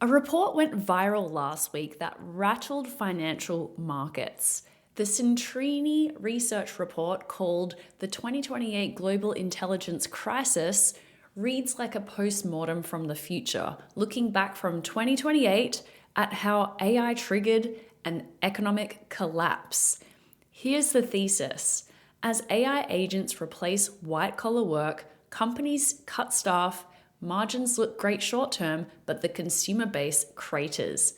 A report went viral last week that rattled financial markets. The Centrini research report, called the 2028 Global Intelligence Crisis, reads like a postmortem from the future, looking back from 2028 at how AI triggered an economic collapse. Here's the thesis. As AI agents replace white collar work, companies cut staff, margins look great short term, but the consumer base craters.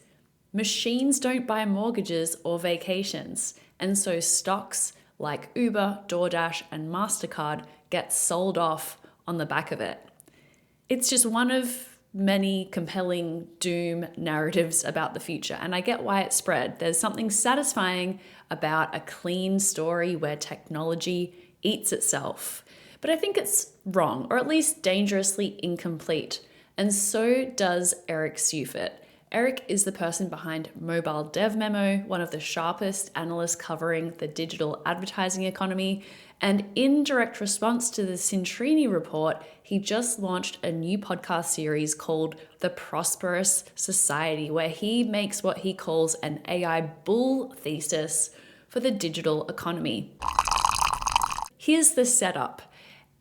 Machines don't buy mortgages or vacations, and so stocks like Uber, DoorDash, and MasterCard get sold off on the back of it. It's just one of many compelling doom narratives about the future, and I get why it's spread. There's something satisfying about a clean story where technology eats itself. But I think it's wrong, or at least dangerously incomplete. And so does Eric Seufert. Eric is the person behind Mobile Dev Memo, one of the sharpest analysts covering the digital advertising economy. And in direct response to the Centrini report, he just launched a new podcast series called The Prosperous Society, where he makes what he calls an AI bull thesis for the digital economy. Here's the setup.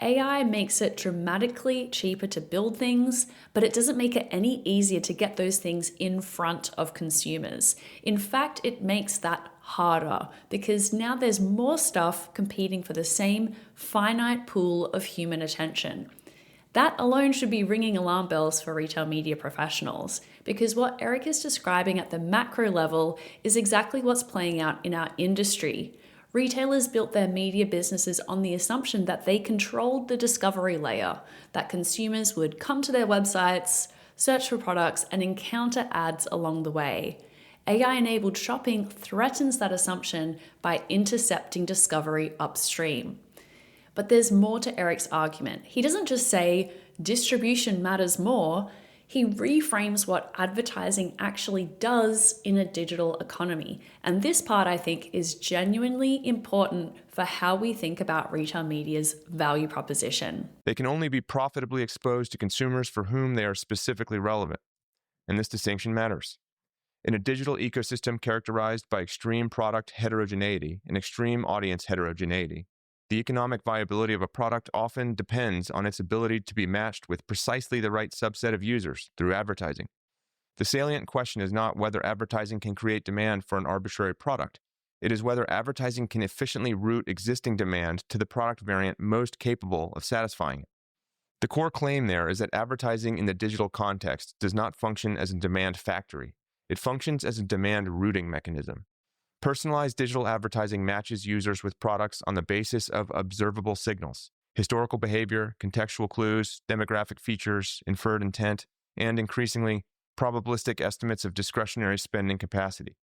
AI makes it dramatically cheaper to build things, but it doesn't make it any easier to get those things in front of consumers. In fact, it makes that harder because now there's more stuff competing for the same finite pool of human attention. That alone should be ringing alarm bells for retail media professionals, because what Eric is describing at the macro level is exactly what's playing out in our industry. Retailers built their media businesses on the assumption that they controlled the discovery layer, that consumers would come to their websites, search for products, and encounter ads along the way. AI-enabled shopping threatens that assumption by intercepting discovery upstream. But there's more to Eric's argument. He doesn't just say distribution matters more. He reframes what advertising actually does in a digital economy. And this part, I think, is genuinely important for how we think about retail media's value proposition. They can only be profitably exposed to consumers for whom they are specifically relevant. And this distinction matters. In a digital ecosystem characterized by extreme product heterogeneity and extreme audience heterogeneity, the economic viability of a product often depends on its ability to be matched with precisely the right subset of users through advertising. The salient question is not whether advertising can create demand for an arbitrary product. It is whether advertising can efficiently route existing demand to the product variant most capable of satisfying it. The core claim there is that advertising in the digital context does not function as a demand factory. It functions as a demand routing mechanism. Personalized digital advertising matches users with products on the basis of observable signals, historical behavior, contextual clues, demographic features, inferred intent, and increasingly, probabilistic estimates of discretionary spending capacity.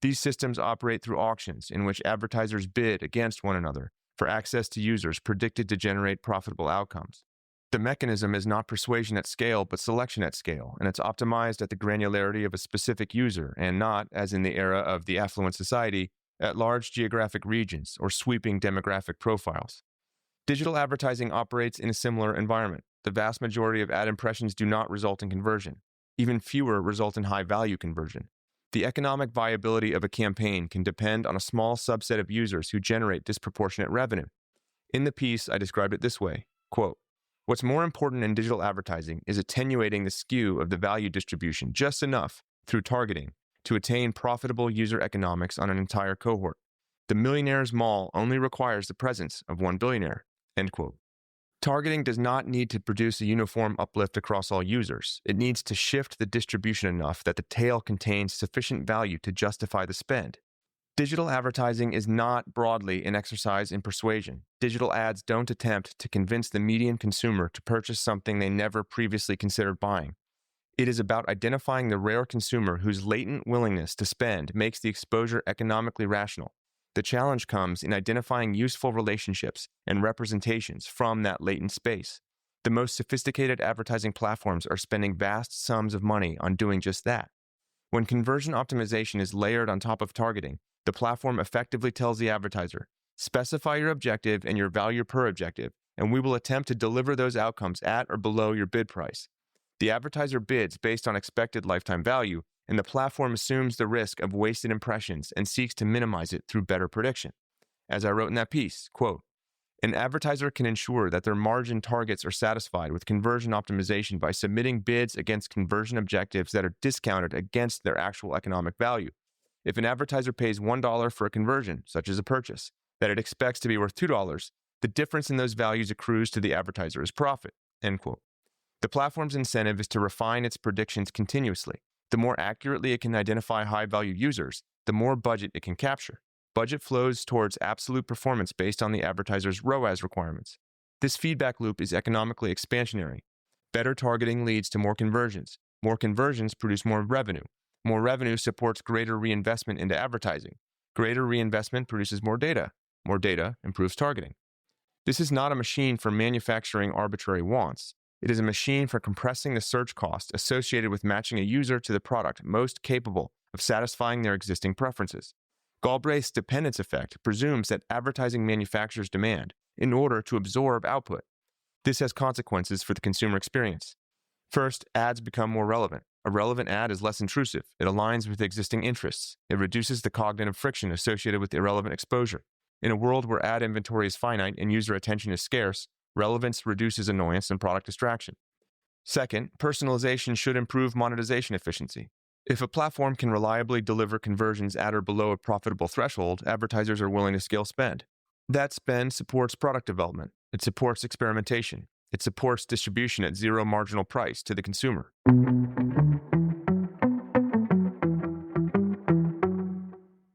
These systems operate through auctions in which advertisers bid against one another for access to users predicted to generate profitable outcomes. The mechanism is not persuasion at scale, but selection at scale, and it's optimized at the granularity of a specific user and not, as in the era of the affluent society, at large geographic regions or sweeping demographic profiles. Digital advertising operates in a similar environment. The vast majority of ad impressions do not result in conversion. Even fewer result in high-value conversion. The economic viability of a campaign can depend on a small subset of users who generate disproportionate revenue. In the piece, I described it this way, quote, "What's more important in digital advertising is attenuating the skew of the value distribution just enough through targeting to attain profitable user economics on an entire cohort. The millionaire's mall only requires the presence of one billionaire." End quote. Targeting does not need to produce a uniform uplift across all users. It needs to shift the distribution enough that the tail contains sufficient value to justify the spend. Digital advertising is not broadly an exercise in persuasion. Digital ads don't attempt to convince the median consumer to purchase something they never previously considered buying. It is about identifying the rare consumer whose latent willingness to spend makes the exposure economically rational. The challenge comes in identifying useful relationships and representations from that latent space. The most sophisticated advertising platforms are spending vast sums of money on doing just that. When conversion optimization is layered on top of targeting, the platform effectively tells the advertiser, specify your objective and your value per objective, and we will attempt to deliver those outcomes at or below your bid price. The advertiser bids based on expected lifetime value, and the platform assumes the risk of wasted impressions and seeks to minimize it through better prediction. As I wrote in that piece, quote, an advertiser can ensure that their margin targets are satisfied with conversion optimization by submitting bids against conversion objectives that are discounted against their actual economic value. If an advertiser pays $1 for a conversion, such as a purchase, that it expects to be worth $2, the difference in those values accrues to the advertiser as profit, end quote. The platform's incentive is to refine its predictions continuously. The more accurately it can identify high-value users, the more budget it can capture. Budget flows towards absolute performance based on the advertiser's ROAS requirements. This feedback loop is economically expansionary. Better targeting leads to more conversions. More conversions produce more revenue. More revenue supports greater reinvestment into advertising. Greater reinvestment produces more data. More data improves targeting. This is not a machine for manufacturing arbitrary wants. It is a machine for compressing the search cost associated with matching a user to the product most capable of satisfying their existing preferences. Galbraith's dependence effect presumes that advertising manufactures demand in order to absorb output. This has consequences for the consumer experience. First, ads become more relevant. A relevant ad is less intrusive. It aligns with existing interests. It reduces the cognitive friction associated with irrelevant exposure. In a world where ad inventory is finite and user attention is scarce, relevance reduces annoyance and product distraction. Second, personalization should improve monetization efficiency. If a platform can reliably deliver conversions at or below a profitable threshold, advertisers are willing to scale spend. That spend supports product development. It supports experimentation. It supports distribution at zero marginal price to the consumer.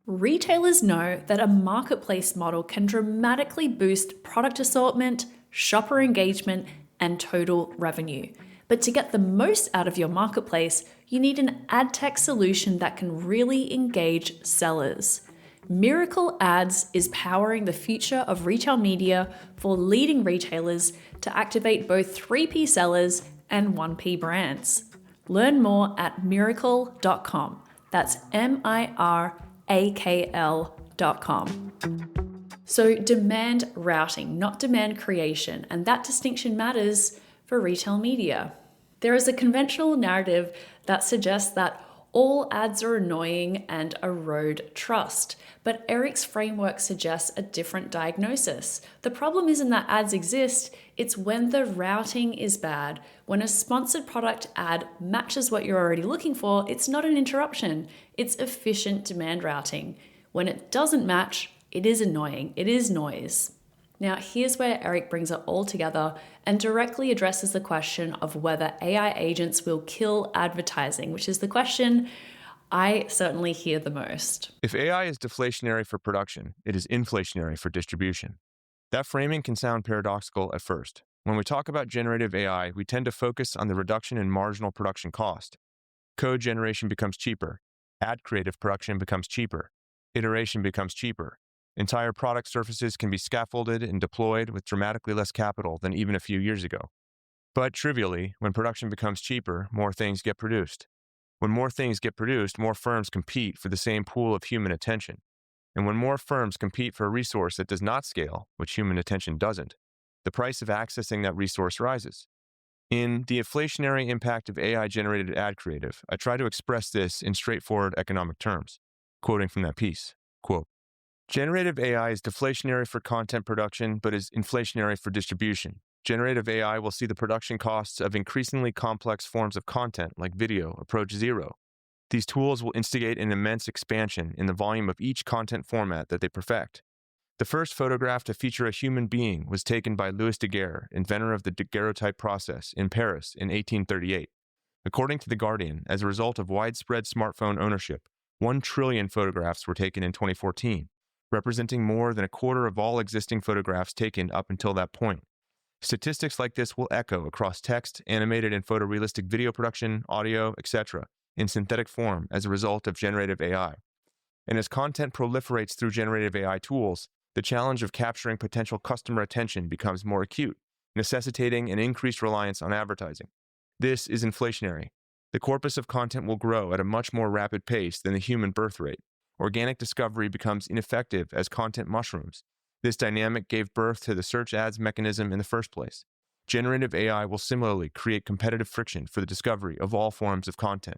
Retailers know that a marketplace model can dramatically boost product assortment, shopper engagement, and total revenue. But to get the most out of your marketplace, you need an ad tech solution that can really engage sellers. Miracle Ads is powering the future of retail media for leading retailers to activate both 3P sellers and 1P brands. Learn more at miracle.com. That's MIRAKL.com. So demand routing, not demand creation, and that distinction matters for retail media. There is a conventional narrative that suggests that all ads are annoying and erode trust, but Eric's framework suggests a different diagnosis. The problem isn't that ads exist, it's when the routing is bad. When a sponsored product ad matches what you're already looking for, it's not an interruption, it's efficient demand routing. When it doesn't match, it is annoying, it is noise. Now, here's where Eric brings it all together and directly addresses the question of whether AI agents will kill advertising, which is the question I certainly hear the most. If AI is deflationary for production, it is inflationary for distribution. That framing can sound paradoxical at first. When we talk about generative AI, we tend to focus on the reduction in marginal production cost. Code generation becomes cheaper. Ad creative production becomes cheaper. Iteration becomes cheaper. Entire product surfaces can be scaffolded and deployed with dramatically less capital than even a few years ago. But trivially, when production becomes cheaper, more things get produced. When more things get produced, more firms compete for the same pool of human attention. And when more firms compete for a resource that does not scale, which human attention doesn't, the price of accessing that resource rises. In The Inflationary Impact of AI-Generated Ad Creative, I try to express this in straightforward economic terms. Quoting from that piece, quote, generative AI is deflationary for content production, but is inflationary for distribution. Generative AI will see the production costs of increasingly complex forms of content, like video, approach zero. These tools will instigate an immense expansion in the volume of each content format that they perfect. The first photograph to feature a human being was taken by Louis Daguerre, inventor of the daguerreotype process, in Paris in 1838. According to The Guardian, as a result of widespread smartphone ownership, 1 trillion photographs were taken in 2014, representing more than a quarter of all existing photographs taken up until that point. Statistics like this will echo across text, animated and photorealistic video production, audio, etc., in synthetic form as a result of generative AI. And as content proliferates through generative AI tools, the challenge of capturing potential customer attention becomes more acute, necessitating an increased reliance on advertising. This is inflationary. The corpus of content will grow at a much more rapid pace than the human birth rate. Organic discovery becomes ineffective as content mushrooms. This dynamic gave birth to the search ads mechanism in the first place. Generative AI will similarly create competitive friction for the discovery of all forms of content.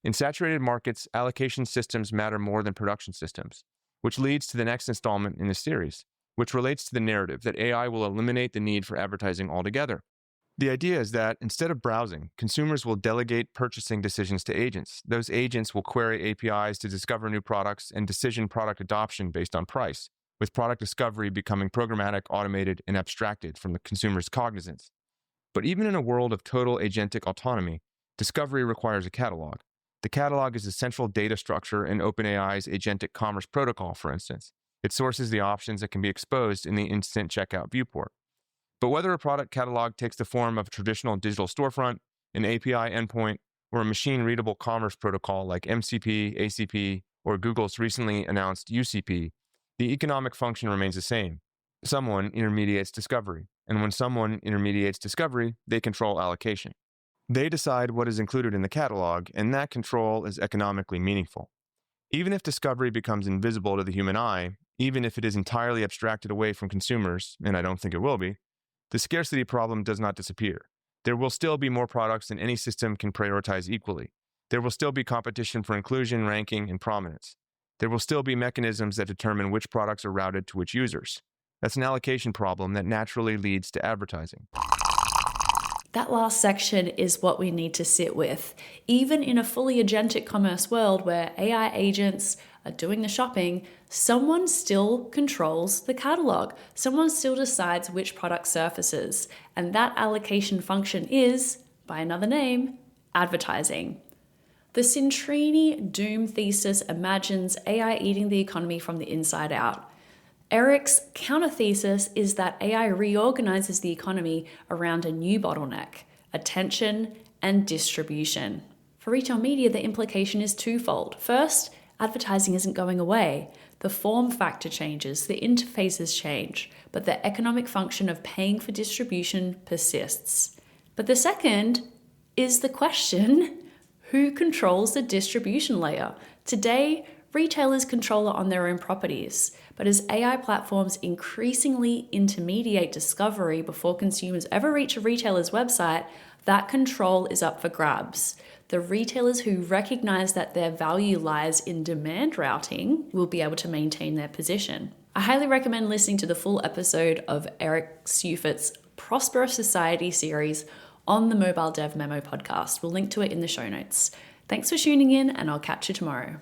In saturated markets, allocation systems matter more than production systems, which leads to the next installment in this series, which relates to the narrative that AI will eliminate the need for advertising altogether. The idea is that instead of browsing, consumers will delegate purchasing decisions to agents. Those agents will query APIs to discover new products and decision product adoption based on price, with product discovery becoming programmatic, automated, and abstracted from the consumer's cognizance. But even in a world of total agentic autonomy, discovery requires a catalog. The catalog is the central data structure in OpenAI's agentic commerce protocol, for instance. It sources the options that can be exposed in the instant checkout viewport. But whether a product catalog takes the form of a traditional digital storefront, an API endpoint, or a machine-readable commerce protocol like MCP, ACP, or Google's recently announced UCP, the economic function remains the same. Someone intermediates discovery, and when someone intermediates discovery, they control allocation. They decide what is included in the catalog, and that control is economically meaningful. Even if discovery becomes invisible to the human eye, even if it is entirely abstracted away from consumers, and I don't think it will be, the scarcity problem does not disappear. There will still be more products than any system can prioritize equally. There will still be competition for inclusion, ranking, and prominence. There will still be mechanisms that determine which products are routed to which users. That's an allocation problem that naturally leads to advertising. That last section is what we need to sit with. Even in a fully agentic commerce world where AI agents are doing the shopping, someone still controls the catalog. Someone still decides which product surfaces. And that allocation function is, by another name, advertising. The Cintrini Doom thesis imagines AI eating the economy from the inside out. Eric's counter-thesis is that AI reorganizes the economy around a new bottleneck: attention and distribution. For retail media, the implication is twofold. First, advertising isn't going away. The form factor changes, the interfaces change, but the economic function of paying for distribution persists. But the second is the question: who controls the distribution layer? Today, retailers control it on their own properties. But as AI platforms increasingly intermediate discovery before consumers ever reach a retailer's website, that control is up for grabs. The retailers who recognize that their value lies in demand routing will be able to maintain their position. I highly recommend listening to the full episode of Eric Seufert's Prosperous Society series on the Mobile Dev Memo podcast. We'll link to it in the show notes. Thanks for tuning in, and I'll catch you tomorrow.